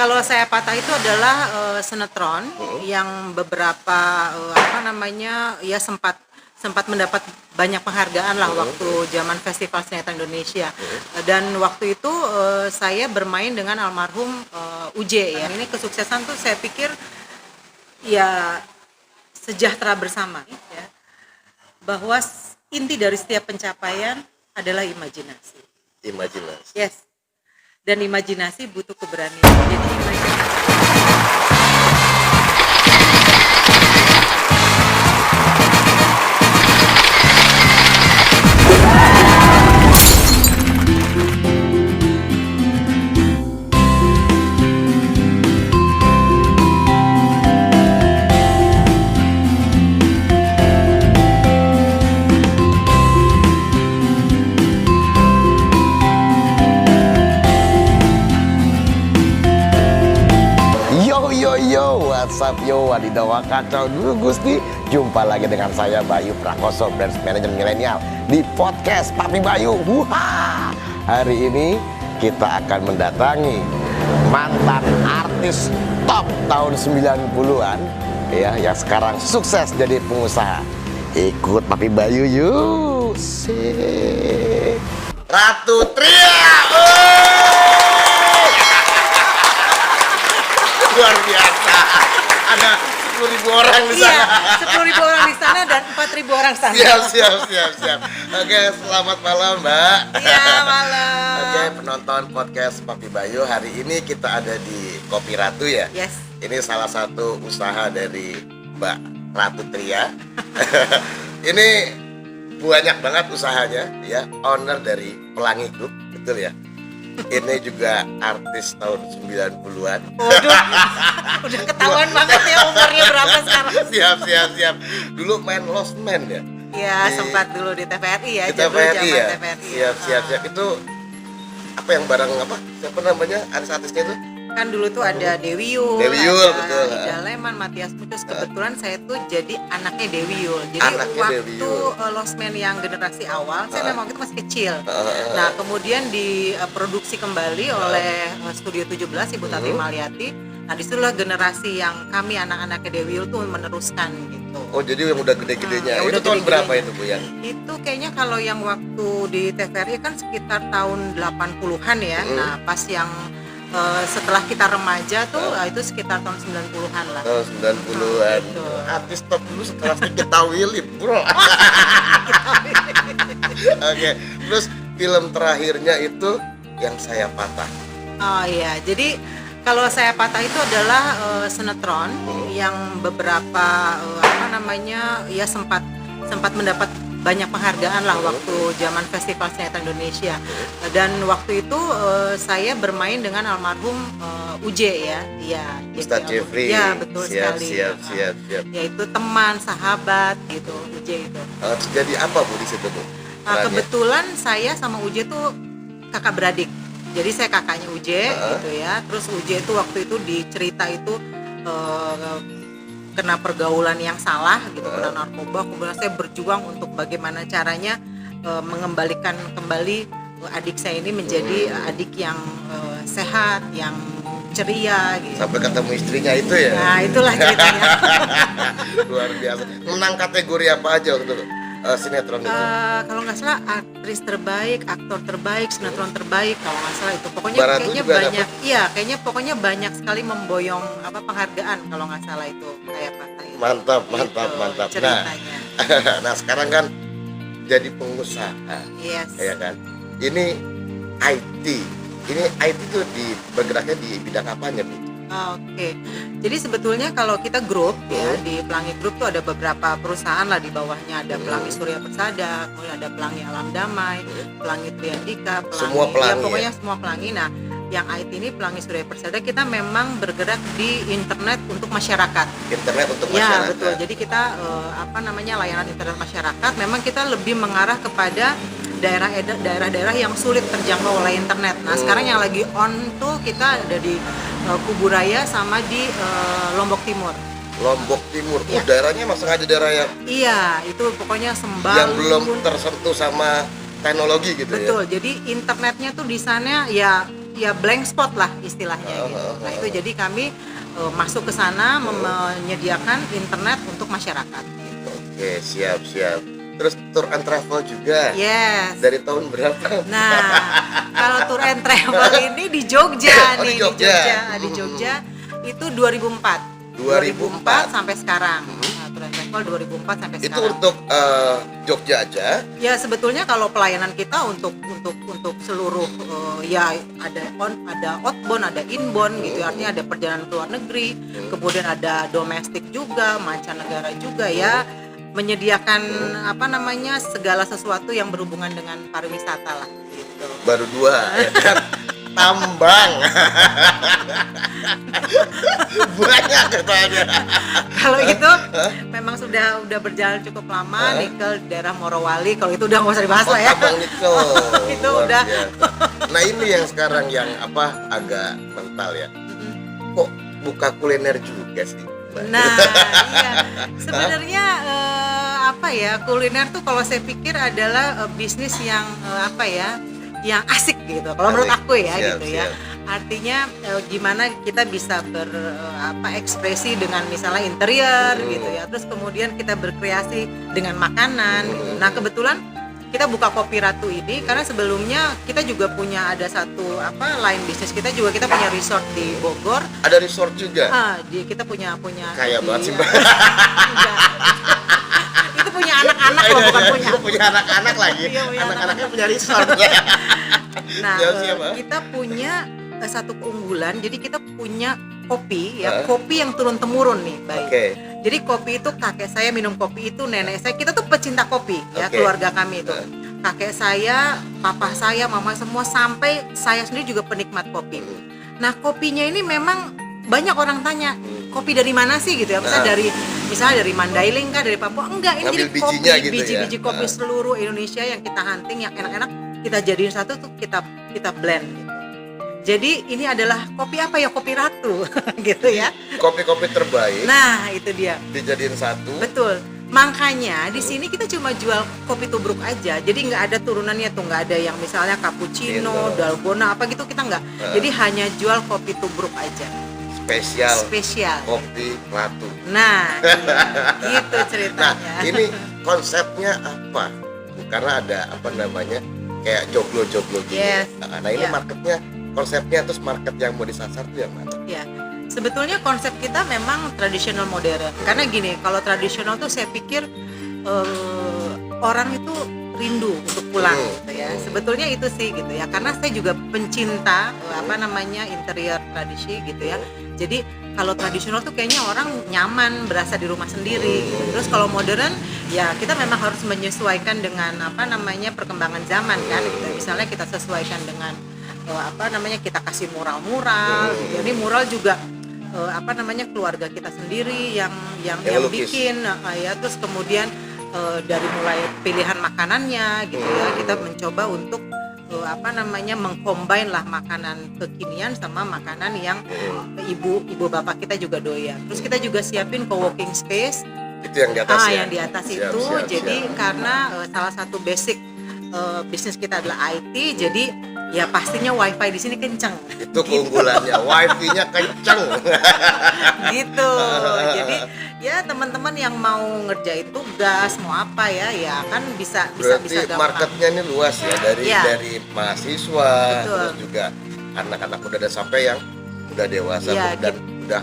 Kalau saya patah itu adalah sinetron yang beberapa ya sempat mendapat banyak penghargaan lah waktu zaman Festival Sinetron Indonesia. Dan waktu itu saya bermain dengan almarhum Uje ya. Ini kesuksesan tuh saya pikir ya sejahtera bersama ya. Bahwa inti dari setiap pencapaian adalah imajinasi. Imajinasi. Yes. Dan imajinasi butuh keberanian. Jadi imajinasi. What's up yo, wadidaw kacau dulu Gusti. Jumpa lagi dengan saya Bayu Prakoso, Brand Manager Milenial di podcast Papi Bayu. Hari ini kita akan mendatangi mantan artis top tahun 90-an ya, yang sekarang sukses jadi pengusaha. Ikut Papi Bayu yuk. Ratu Tria. Luar biasa. Ada 10.000 orang di sana. Iya, 10.000 orang di sana dan 4.000 orang sana. Siap. Oke, selamat malam, Mbak. Iya, malam. Oke, penonton podcast Papi Bayu, hari ini kita ada di Kopi Ratu ya. Yes. Ini salah satu usaha dari Mbak Ratu Tria. Ini banyak banget usahanya ya, owner dari Pelangi Group, betul ya? Ini juga artis tahun 90-an. Udah ketahuan banget ya umurnya berapa sekarang. Siap. Dulu main Lost Man ya? Iya, sempat dulu di TVRI ya. Di TVRI ya? TVRI. Siap. Itu apa yang bareng apa? Siapa namanya artis-artisnya itu? Kan dulu tuh ada Dewi Yul, betul. Ida Leman, Matias Pucus. Kebetulan saya tuh jadi anaknya Dewi Yul. Jadi Anaknya waktu Dewi Yul. Lost Man yang generasi awal, saya memang itu masih kecil. Nah, kemudian diproduksi kembali oleh Studio 17 Ibu Tati Maliati. Nah, disitulah generasi yang kami anak-anaknya Dewi Yul tuh meneruskan gitu. Oh, jadi yang udah gede-gedenya. Yang Itu udah tahun gede-gedenya. berapa itu, Bu ya? Itu kayaknya kalau yang waktu di TVRI kan sekitar tahun 80-an ya. Nah, pas yang setelah kita remaja tuh itu sekitar tahun 90-an lah. Tahun 90-an. Gitu. Artis top dulu sekelas Nikita Willy, bro. Oke, terus film terakhirnya itu Yang Saya Patah. Oh iya, jadi kalau saya patah itu adalah sinetron yang beberapa ya sempat mendapat banyak penghargaan lah waktu zaman Festival Sinetron Indonesia. Dan waktu itu saya bermain dengan almarhum Uje ya. Iya, Ustadz Jeffrey. Ya, betul sekali. Siap. Yaitu teman, sahabat gitu, Uje itu. Jadi apa, Bu, di situ, Bu? Kebetulan saya sama Uje tuh kakak beradik. Jadi saya kakaknya Uje gitu ya. Terus Uje itu waktu itu di cerita itu kena pergaulan yang salah gitu, kena narkoba. Kemudian saya berjuang untuk bagaimana caranya mengembalikan kembali adik saya ini menjadi adik yang sehat, yang ceria gitu. Sampai ketemu istrinya itu ya? Nah, itulah ceritanya. Luar biasa. Menang kategori apa aja untuk sinetron itu? Kalau nggak salah aktris terbaik, aktor terbaik, sinetron terbaik kalau nggak salah itu. Pokoknya Baratu kayaknya juga banyak. Iya, kayaknya pokoknya banyak sekali memboyong penghargaan kalau nggak salah itu kayak patah itu. Mantap. Ceritanya. Nah, sekarang kan jadi pengusaha. Yes. Ya kan? Ini IT. Ini IT itu bergeraknya di bidang apanya, Bu? Oke. Jadi sebetulnya kalau kita grup ya di Pelangi Group tuh ada beberapa perusahaan lah di bawahnya. Ada Pelangi Surya Persada, kemudian ada Pelangi Alam Damai, Pelangi Triandika, Pelangi. Semua Pelangi ya, pokoknya semua Pelangi. Nah, yang IT ini Pelangi Surya Persada kita memang bergerak di internet untuk masyarakat. Internet untuk Ya, masyarakat. betul. Jadi kita layanan internet masyarakat memang kita lebih mengarah kepada daerah-daerah yang sulit terjangkau oleh internet. Nah, sekarang yang lagi on tuh kita ada di Kuburaya sama di Lombok Timur. Lombok Timur. Ya. Daerahnya emang sengaja daerah yang Iya, itu pokoknya Sembang. yang belum tersentuh sama teknologi gitu. Betul. Jadi internetnya tuh di sana ya ya blank spot lah istilahnya gitu. Nah itu jadi kami masuk ke sana menyediakan internet untuk masyarakat. Gitu. Oke, siap. Terus tour and travel juga. Yes. Dari tahun berapa? Nah, kalau tour and travel ini di Jogja Oh, nih, di Jogja. di Jogja itu 2004 sampai sekarang. Nah, tour and travel 2004 sampai Itu sekarang. untuk Jogja aja. Ya sebetulnya kalau pelayanan kita untuk seluruh ya ada outbound, ada inbound gitu, artinya ada perjalanan ke luar negeri, kemudian ada domestik juga, mancanegara juga ya, menyediakan segala sesuatu yang berhubungan dengan pariwisata lah gitu. Baru 2 ya kan? Tambang. Banyak katanya. Kalau itu memang sudah berjalan cukup lama, nikel daerah Morowali, kalau itu udah nggak usah dibahas lah ya. Tambang nikel. Itu Luar udah. biasa. Nah ini yang sekarang yang agak mental ya. Kok buka kuliner juga sih, Mbak? Nah, iya. Sebenarnya kuliner tuh kalau saya pikir adalah bisnis yang yang asik gitu. Kalau menurut aku ya gitu ya. Artinya gimana kita bisa ekspresi dengan misalnya interior gitu ya. Terus kemudian kita berkreasi dengan makanan. Nah, kebetulan kita buka Kopi Ratu ini karena sebelumnya kita juga punya ada satu lain bisnis kita juga, kita punya resort di Bogor. Ada resort juga? Kita punya Kaya banget sih, Mbak. Itu punya anak-anak loh, bukan punya anak-anak lagi. Iya, punya Anak-anaknya punya resort. Nah, Siap, kita punya satu keunggulan, jadi kita punya kopi ya, kopi yang turun temurun nih, baik. Oke. Jadi kopi itu kakek saya minum kopi itu, nenek saya, kita tuh pecinta kopi ya, keluarga kami itu. Kakek saya, papa saya, mama semua, sampai saya sendiri juga penikmat kopi. Nah, kopinya ini memang banyak orang tanya, kopi dari mana sih gitu ya? Misalnya dari Mandailing kah, dari Papua? Enggak, ini Ngambil jadi kopi, bijinya gitu biji-biji ya? kopi seluruh Indonesia yang kita hunting, yang enak-enak, kita jadiin satu tuh kita blend gitu. Jadi ini adalah kopi apa ya? Kopi Ratu gitu ya. Kopi-kopi terbaik. Nah, itu dia. Dijadiin satu. Betul. Makanya di sini kita cuma jual kopi tubruk aja. Jadi nggak ada turunannya tuh, nggak ada yang misalnya cappuccino, dalgona apa gitu, kita nggak. Jadi hanya jual kopi tubruk aja. Spesial. Kopi Ratu. Nah, gitu ceritanya. Nah, ini konsepnya apa? Karena ada kayak joglo-joglo gitu. Yes. Nah, ini marketnya, konsepnya, terus market yang mau disasar tuh yang mana? Ya, sebetulnya konsep kita memang tradisional modern. Karena gini, kalau tradisional tuh saya pikir orang itu rindu untuk pulang gitu ya. Sebetulnya itu sih gitu ya. Karena saya juga pencinta interior tradisi gitu ya. Jadi kalau tradisional tuh kayaknya orang nyaman, berasa di rumah sendiri gitu. Terus kalau modern ya kita memang harus menyesuaikan dengan perkembangan zaman kan gitu. Misalnya kita sesuaikan dengan kita kasih mural-mural gitu. Ini mural juga keluarga kita sendiri yang bikin ya. Terus kemudian dari mulai pilihan makanannya gitu ya, kita mencoba untuk mengcombine lah makanan kekinian sama makanan yang ibu bapak kita juga doyan. Terus kita juga siapin co-working space. Itu yang di atas ya? Yang di atas itu. Jadi karena salah satu basic bisnis kita adalah IT, jadi ya pastinya wifi di sini kenceng. Itu keunggulannya, wifi-nya kenceng. Gitu. Jadi ya teman-teman yang mau ngerjain tugas, mau apa ya kan bisa Berarti gampang. marketnya ini luas ya, dari mahasiswa, Betul. terus juga anak-anak muda dan sampai yang udah dewasa dan udah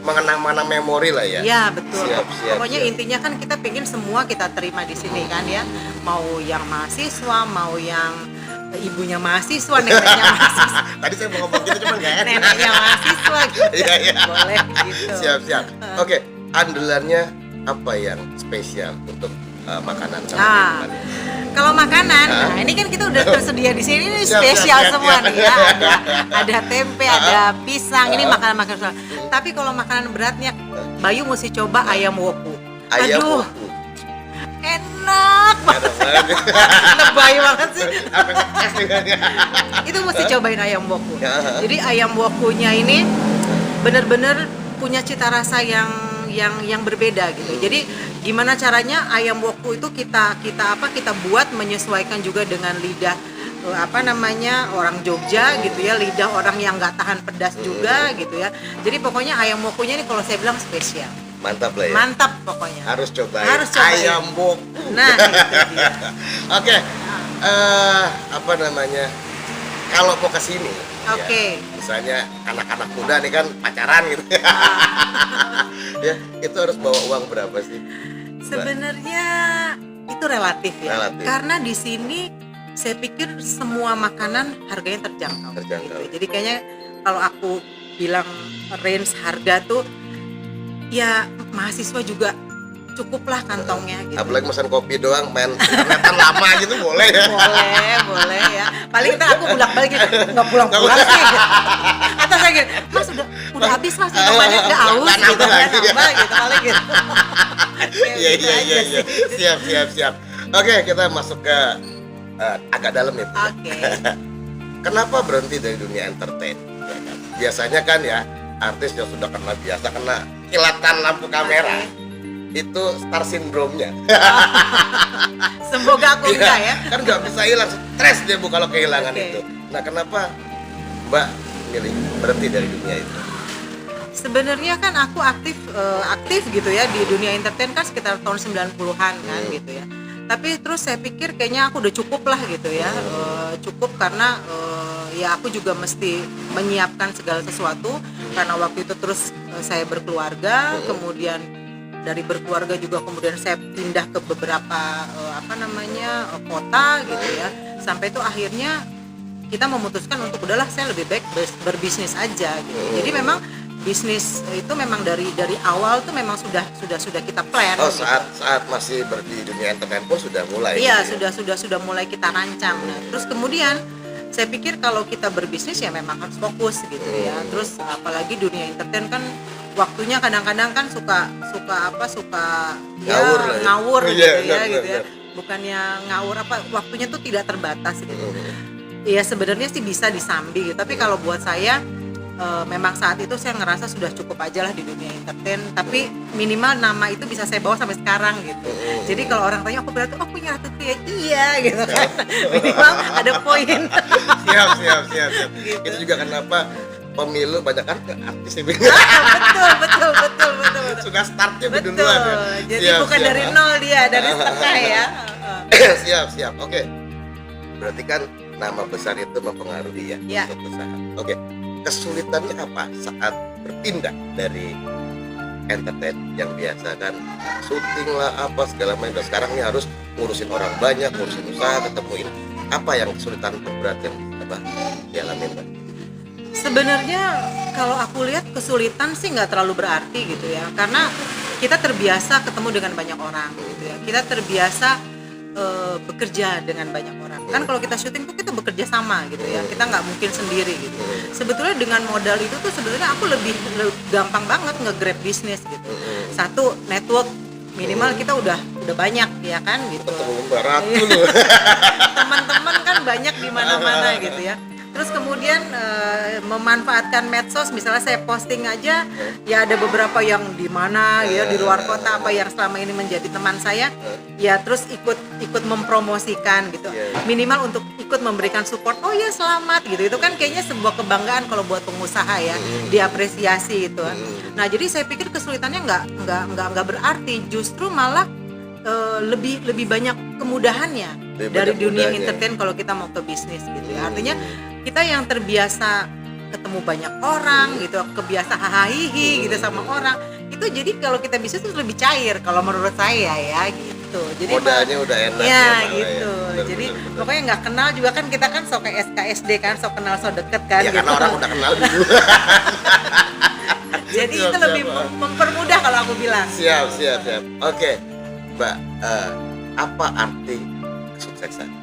mengenang mana memori lah ya. Ya betul. Siap. Pokoknya intinya kan kita pengen semua kita terima di sini kan ya. Mau yang mahasiswa, mau yang ibunya mahasiswa, neneknya mahasiswa. Tadi saya mau ngomong gitu cuman gak enak. Neneknya mahasiswa gitu. Iya. Boleh gitu. Siap. Oke, andalannya apa yang spesial untuk makanan sama minuman? Kalau makanan, nah ini kan kita udah tersedia di sini nih spesial semua nih ya. Ada tempe, ada pisang, ini makanan-makanan. Tapi kalau makanan beratnya, Bayu mesti coba ayam woku. Ayam woku. Enak banget. Lebay banget sih. Apa ngetes dengannya? Itu mesti cobain ayam woku. Jadi ayam wokunya ini benar-benar punya cita rasa yang berbeda gitu. Jadi gimana caranya ayam woku itu kita buat menyesuaikan juga dengan lidah orang Jogja gitu ya, lidah orang yang nggak tahan pedas juga gitu ya. Jadi pokoknya ayam wokunya ini kalau saya bilang spesial. Mantap lah ya. Mantap pokoknya. Harus cobain. Harus cobain. Ayam woku. Nah, itu dia. Oke. Kalau mau ke sini, Oke. ya, misalnya anak-anak muda nih kan pacaran gitu. Ya, itu harus bawa uang berapa sih? Sebenarnya itu relatif ya. Relatif. Karena di sini saya pikir semua makanan harganya terjangkau. Terjangkau. Gitu. Jadi kayaknya kalau aku bilang range harga tuh ya mahasiswa juga cukuplah kantongnya gitu. Apalagi pesan kopi doang, main internetan lama gitu boleh ya? Boleh ya. Paling ntar aku bolak-balik gitu, nggak pulang-pulang sih gitu. Atau saya gitu, Mas udah habis Mas, minumannya udah aus Nggak gitu, nambah nggak lagi ya. nambah gitu, paling gitu. Iya. Siap. Oke, kita masuk ke agak dalam ya. Bu. Oke. Kenapa berhenti dari dunia entertain? Ya kan? Biasanya kan ya artis yang sudah kena kilatan lampu kamera. Oke. Itu star syndrome-nya. Semoga aku enggak ya. Kan nggak bisa hilang, stres dia Bu kalau kehilangan Oke. itu. Nah, kenapa Mbak milih berhenti dari dunia itu? Sebenarnya kan aku aktif gitu ya di dunia entertain kan sekitar tahun 90-an kan gitu ya. Tapi terus saya pikir kayaknya aku udah cukup lah gitu ya. Cukup karena ya aku juga mesti menyiapkan segala sesuatu karena waktu itu terus saya berkeluarga, kemudian dari berkeluarga juga kemudian saya pindah ke beberapa kota gitu ya. Sampai itu akhirnya kita memutuskan untuk udahlah saya lebih baik berbisnis aja gitu. Jadi memang bisnis itu memang dari awal tuh memang sudah kita plan. Oh, gitu. saat masih di dunia entertain pun sudah mulai. Iya, gitu ya? sudah mulai kita rancang. Nah, terus kemudian saya pikir kalau kita berbisnis ya memang harus fokus gitu ya. Terus apalagi dunia entertain kan waktunya kadang-kadang kan suka Ngawur lah ya. ngawur Iya, gitu ya benar, gitu ya. benar. Bukannya ngawur waktunya tuh tidak terbatas gitu. Ya sebenarnya sih bisa disambi gitu. Tapi kalau buat saya memang saat itu saya ngerasa sudah cukup aja lah di dunia entertain, tapi minimal nama itu bisa saya bawa sampai sekarang gitu. Jadi kalau orang tanya aku berarti punya Ratu Tia, iya gitu kan. Minimal ada poin. Siap. Gitu. Itu juga kenapa pemilu banyak kan artis ya. betul. Sudah startnya Betul. duluan ya. Jadi bukan dari nol dia, dari setengah ya. Siap. Oke. Berarti kan nama besar itu mempengaruhi ya Ya. untuk usaha. Oke. Kesulitannya apa saat berpindah dari entertain yang biasa kan syuting lah apa segala macam, sekarang ini harus ngurusin orang banyak, ngurusin usaha, ketemuin apa yang kesulitan terberat yang dialami Mbak? Sebenarnya kalau aku lihat kesulitan sih nggak terlalu berarti gitu ya, karena kita terbiasa ketemu dengan banyak orang gitu ya, kita terbiasa bekerja dengan banyak orang. Kan kalau kita syuting tuh kita bekerja sama gitu ya, kita nggak mungkin sendiri gitu. Sebetulnya dengan modal itu tuh sebenarnya aku lebih gampang banget nge-grab bisnis gitu. Satu, network minimal kita udah banyak ya kan gitu. Ketemu Mbak Ratu loh. Teman-teman kan banyak di mana-mana gitu ya. Terus kemudian memanfaatkan medsos, misalnya saya posting aja ya ada beberapa yang di mana ya di luar kota apa yang selama ini menjadi teman saya ya, terus ikut mempromosikan gitu. Minimal untuk ikut memberikan support. Oh ya selamat gitu. Itu kan kayaknya sebuah kebanggaan kalau buat pengusaha ya, diapresiasi gitu. Nah, jadi saya pikir kesulitannya nggak berarti, justru malah lebih banyak kemudahannya dari dunia entertain kalau kita mau ke bisnis gitu ya. Artinya kita yang terbiasa ketemu banyak orang gitu, kebiasa hahaha gitu sama orang, itu jadi kalau kita bisnis itu lebih cair kalau menurut saya ya gitu. Jadi modalnya udah enak ya malah gitu. Bener, Jadi bener. pokoknya nggak kenal juga kan, kita kan sok kayak SKSD kan, sok kenal sok deket kan Ya gitu. karena orang udah kenal dulu. Jadi Siap, itu lebih siap. mempermudah kalau aku bilang. Siap. Oke, Mbak, apa arti kesuksesan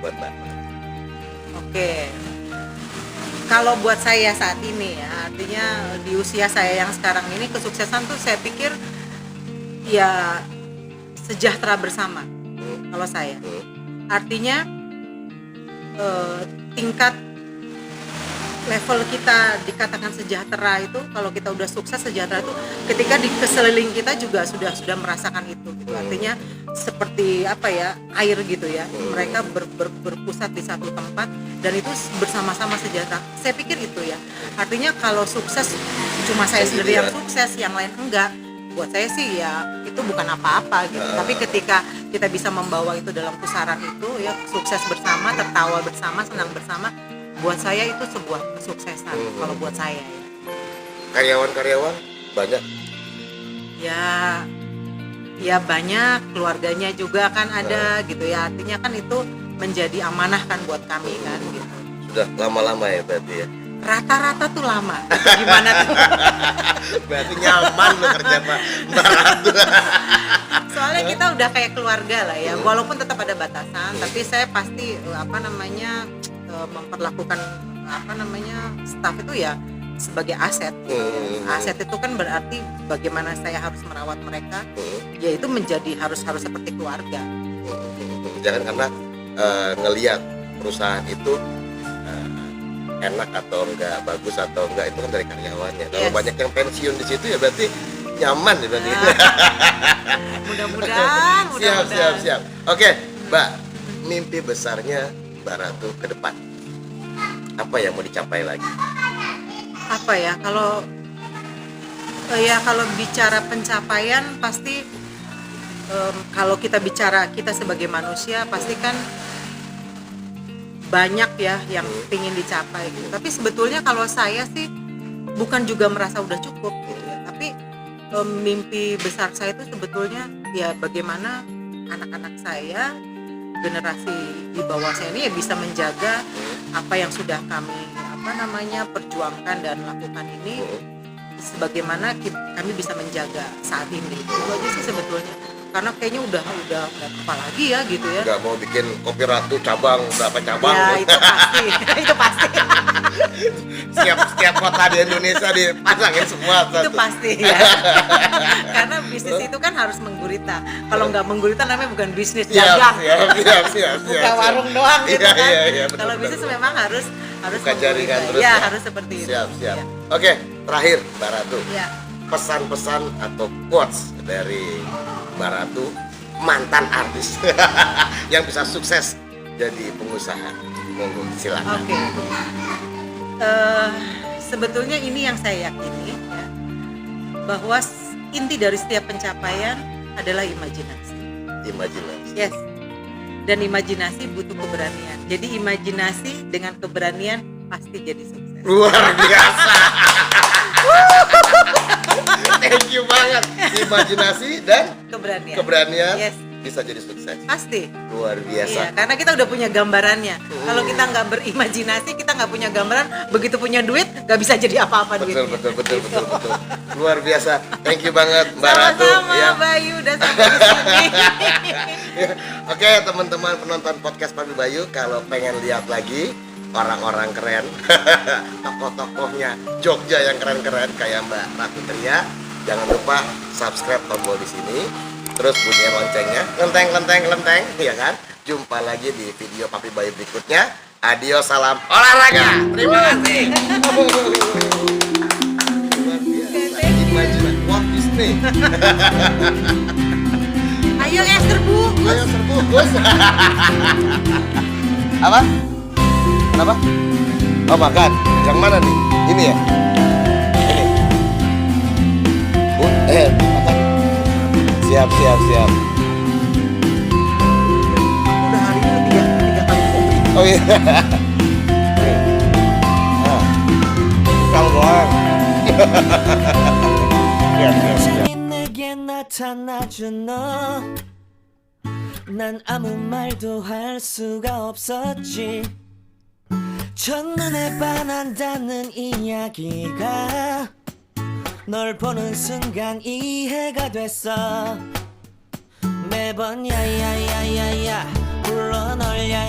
buat Mbak? Oke. Kalau buat saya saat ini ya, artinya di usia saya yang sekarang ini, kesuksesan tuh saya pikir ya sejahtera bersama. Kalau saya, artinya tingkat level kita dikatakan sejahtera itu, kalau kita udah sukses sejahtera itu ketika di sekeliling kita juga sudah merasakan itu gitu. Artinya seperti apa ya, air gitu ya, mereka berpusat di satu tempat dan itu bersama-sama sejahtera. Saya pikir itu ya, artinya kalau sukses cuma saya sendiri yang sukses, yang lain enggak, buat saya sih ya itu bukan apa-apa gitu. Tapi ketika kita bisa membawa itu dalam pusaran itu ya, sukses bersama, tertawa bersama, senang bersama, buat saya itu sebuah kesuksesan. Kalau buat saya ya. Karyawan-karyawan banyak? Ya banyak, keluarganya juga kan ada gitu ya. Artinya kan itu menjadi amanah kan buat kami kan gitu. Sudah lama-lama ya berarti ya? Rata-rata tuh lama. Gimana tuh? Berarti nyaman lo kerja Mbak Ratu. Soalnya kita udah kayak keluarga lah ya. Walaupun tetap ada batasan, tapi saya pasti memperlakukan staff itu ya sebagai aset. Aset itu kan berarti bagaimana saya harus merawat mereka, ya itu harus seperti keluarga. Jangan karena ngelihat perusahaan itu enak atau enggak, bagus atau enggak, itu kan dari karyawannya. Kalau banyak yang pensiun di situ ya berarti nyaman ya berarti. Mudah-mudahan. Siap. Oke, Mbak, mimpi besarnya Mbak Ratu ke depan apa yang mau dicapai lagi? Apa ya, kalau bicara pencapaian pasti kalau kita bicara kita sebagai manusia pasti kan banyak ya yang ingin dicapai gitu. Tapi sebetulnya kalau saya sih bukan juga merasa udah cukup gitu ya. Tapi mimpi besar saya itu sebetulnya ya bagaimana anak-anak saya, generasi di bawah saya ini ya bisa menjaga apa yang sudah kami perjuangkan dan lakukan ini, sebagaimana kami bisa menjaga saat ini. Itu aja sih sebetulnya. Karena kayaknya udah nggak apa lagi ya gitu ya. Nggak mau bikin Kopi Ratu cabang, berapa cabang? Ya itu pasti, itu pasti. Setiap kota di Indonesia dipasangin semua. Itu pasti ya. Karena bisnis itu kan harus menggurita. Kalau nggak menggurita namanya bukan bisnis, dagang. Siap. Buka warung doang gitu kan. Iya, kalau bisnis memang harus buka jaringan terus. Ya, harus seperti itu. Siap. Ya. Oke, terakhir Mbak Ratu. Ya. Pesan-pesan atau quotes dari Mbak Ratu, mantan artis yang bisa sukses jadi pengusaha. Monggo, silakan. Oke. Sebetulnya ini yang saya yakini ya, bahwa inti dari setiap pencapaian adalah imajinasi. Yes. Dan imajinasi butuh keberanian. Jadi imajinasi dengan keberanian pasti jadi sukses. Luar biasa. Thank you banget. Imajinasi dan keberanian yes. Bisa jadi sukses. Pasti. Luar biasa. Iya, karena kita udah punya gambarannya. Kalau kita nggak berimajinasi, kita nggak punya gambaran, begitu punya duit nggak bisa jadi apa-apa duitnya. Betul. Luar biasa. Thank you banget Mbak Ratu. Sama-sama Bayu udah sampai di sini. Oke, teman-teman penonton podcast Papi Bayu, kalau pengen lihat lagi orang-orang keren, tokoh-tokohnya Jogja yang keren-keren kayak Mbak Ratu Tria, jangan lupa subscribe tombol di sini, terus bunyi loncengnya, lenteng, ya kan? Jumpa lagi di video Papi Bayu berikutnya. Adios, salam olahraga. Terima kasih. Luar biasa. Imagine what is me. Ayo es terbungkus. Apa? Kenapa? Oh, makan. Yang mana nih? Ini ya? Ini. Makan. Siap. Udah hari ini tiga kali komplit. Oh iya. Nah. Kalau doang. Siap. 내게 나타나준 너, 난 아무 말도 할 수가 없었지. 첫눈에 반한다는 이야기가 널 보는 순간 이해가 됐어. 매번 야야야야야 불러 널 야야